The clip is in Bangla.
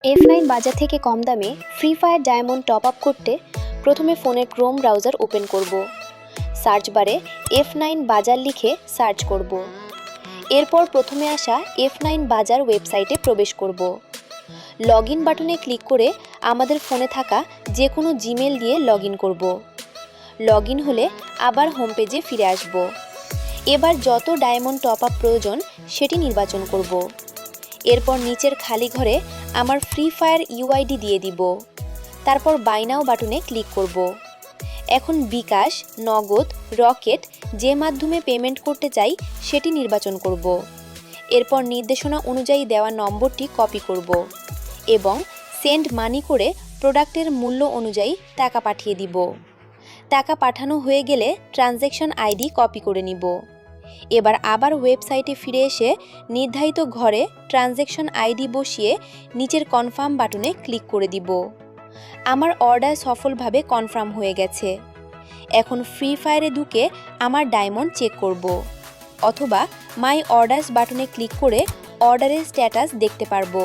F9 বাজার থেকে কম দামে free fire diamond top up করতে প্রথমে ফোনের ক্রোম ব্রাউজার ওপেন করব। সার্চ বারে F9 বাজার লিখে সার্চ করব। এরপর প্রথমে আসা F9 বাজার ওয়েবসাইটে প্রবেশ করব। লগইন বাটনে ক্লিক করে আমাদের ফোনে থাকা যে কোনো জিমেল দিয়ে লগইন করব। লগইন হলে আবার হোম পেজে ফিরে আসব। এবার যত ডায়মন্ড টপ আপ প্রয়োজন সেটি নির্বাচন করব। এরপর নিচের খালি ঘরে আমার ফ্রি ফায়ার ইউআইডি দিয়ে দিব। তারপর বাই নাও বাটনে ক্লিক করব। এখন বিকাশ, নগদ, রকেট যে মাধ্যমে পেমেন্ট করতে চাই সেটি নির্বাচন করব। এরপর নির্দেশনা অনুযায়ী দেওয়া নম্বরটি কপি করব এবং সেন্ড মানি করে প্রোডাক্টের মূল্য অনুযায়ী টাকা পাঠিয়ে দিব। টাকা পাঠানো হয়ে গেলে ট্রানজ্যাকশন আইডি কপি করে নিব। এবার আবার ওয়েবসাইটে ফিরে এসে নির্ধারিত ঘরে ট্রানজ্যাকশন আইডি বসিয়ে নিচের কনফার্ম বাটনে ক্লিক করে দিব। আমার অর্ডার সফলভাবে কনফার্ম হয়ে গেছে। এখন ফ্রি ফায়ারে ঢুকে আমার ডায়মন্ড চেক করব অথবা মাই অর্ডারস বাটনে ক্লিক করে অর্ডারের স্ট্যাটাস দেখতে পারবো।